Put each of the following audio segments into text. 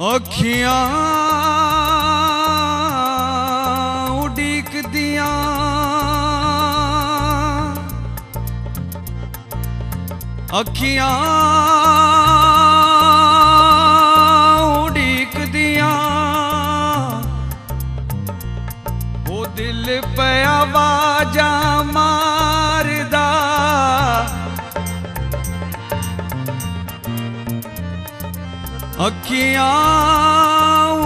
अखियां उड़ीक दिया अखियां उड़ीक दिया वो दिल पे आवाजा मारदा अखियां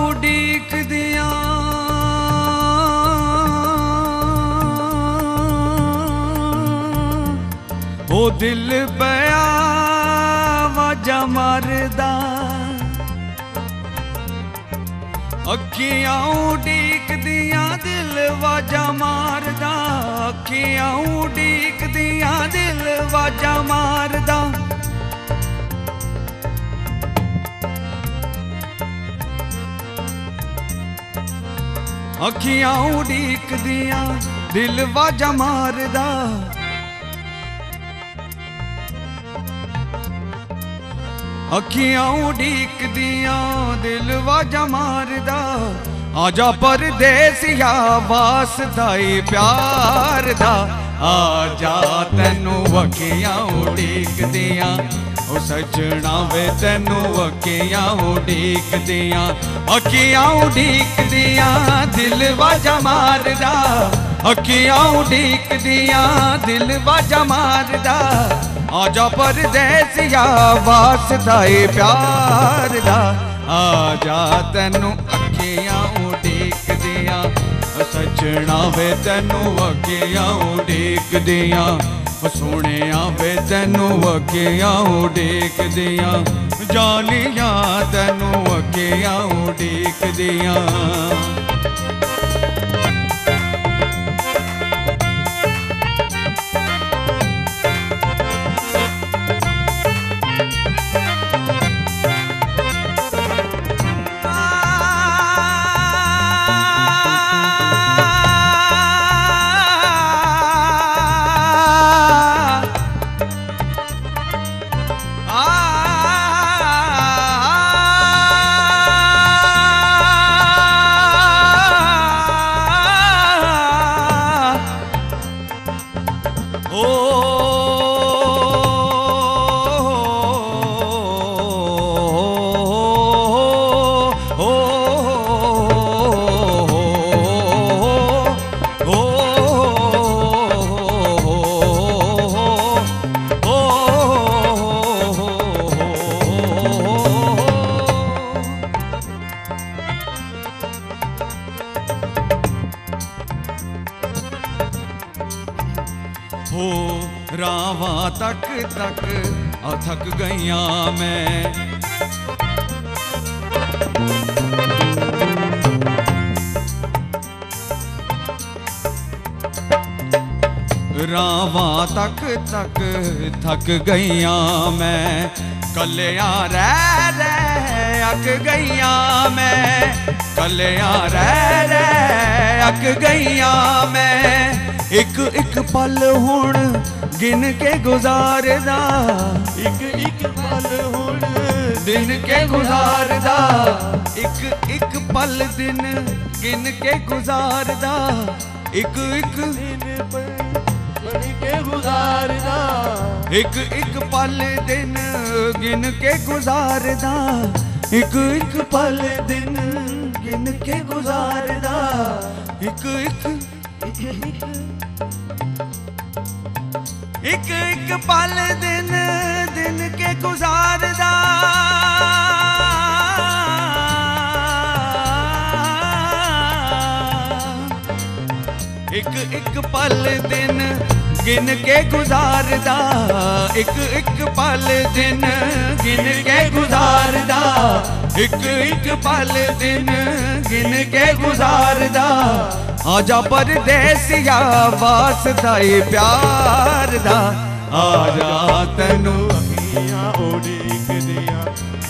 उड़ीक दिया वो दिल पे आवाजा मारदा अखियां उड़ीक दिया दिल वाजा मारदा अखियां उड़ीक दिया दिल वाजा मारदा अखियां उड़ीक दिया दिल वाजा मारदा अखियां उड़ीक दिया दिल वाजा मारदा आजा परदेसिया वासदा ई प्यार दा आजा तैनू अखियां उड़ीक दिया ओ सजना वे तैनू अखियां उड़ीक दिया अखियां उड़ीक दिया दिल वाजा मारदा अखियां उड़ीक दिया दिल वाजा मारदा आजा परदेसिया वासदा ई प्यार दा आजा तैनू अखियां उड़ीक दिया सजना वे तैनू अखियां उड़ीक दिया सोने वे तैनू अखियां उड़ीक दिया जानिया तैनू अखियां उड़ीक दिया हो रावा तक तक थक गईया मैं रावा तक तक थक गईया मैं कलिया रह अक गईया मैं कलिया रह अक गईया मैं एक एक पल हुण गिन के गुजारदा एक एक पल हुण दिन के गुजारदा एक एक पल दिन गिन के गुजारदा एक एक दिन गिन के गुजारदा एक एक पल दिन गिन के गुजारदा एक एक पल दिन गिन के गुजारदा एक एक पल दिन दिन के गुजारदा एक एक पल दिन गिन के गुजारदा एक एक पल दिन गिन के गुजारदा एक एक पल दिन गिन के गुजारदा आजा परदेसिया वासदा ई प्यार दा आजा तैनू अखियां उड़ीक दिया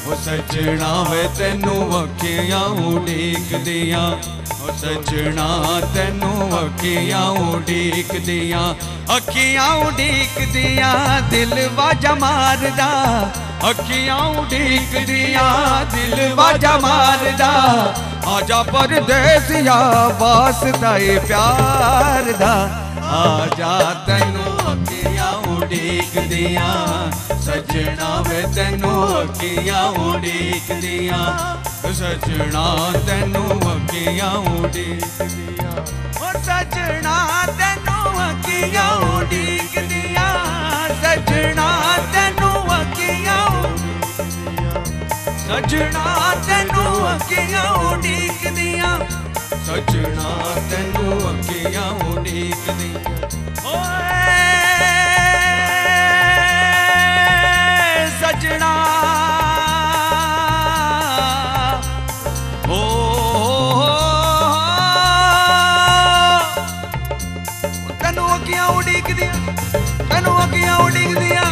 ओ सजना वे तेनू अखियां उड़ीक दियां, ओ सजना तेनू अखियां उड़ीक दियां, अखियां उड़ीक दियां दिल वाजा मारदा, अखियां उड़ीक दियां दिल वाजा मारदा, आजा परदेसिया वास्ता ए प्यार दा, आजा तैनू अखियां उड़ीक दियां, सजना वे तैनू अखियां उड़ीक दियां, सजना तैनू अखियां उड़ीक दियां, ओ सजना तैनू अखियां उड़ीक दियां, सजना तैनू अखियां सजना तैनू अखियां उड़ीक दियां, सजना तैनू अखियां उड़ीक दियां, ओए सजना ओ तैनू अखियां उड़ीक दियां, तैनू अखियां उड़ीक दियां,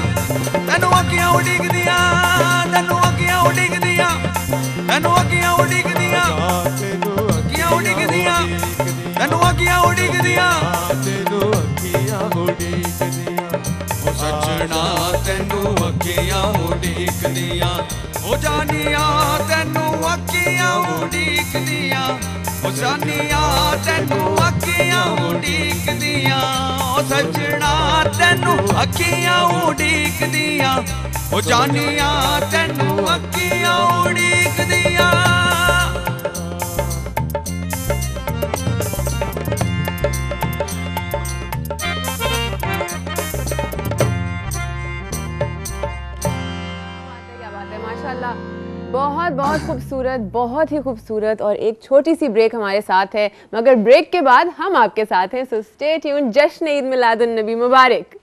तैनू अखियां उड़ीक दियां, तैनू अखियां उड़ीक दियां, तैनू अखियां उड़ीक दियां, अखियां उड़ीक दियां, तैनू अखियां उड़ीक दियां, तैनू अखियां उड़ीक दियां, ओ सजना तैनू अखियां उड़ीक दियां, ओ जानिया तैनू अखियां उड़ीक दियां, ओ जानिया तैनू अखियां उड़ीक दियां, ओ सजना तैनू अखियां उड़ीक दियां, ओ जानिया तैनू अखियां उड़ीक दियां। बहुत बहुत खूबसूरत, बहुत ही खूबसूरत। और एक छोटी सी ब्रेक हमारे साथ है, मगर ब्रेक के बाद हम आपके साथ हैं। So stay tune. जश्न ईद मिलादुन नबी मुबारक।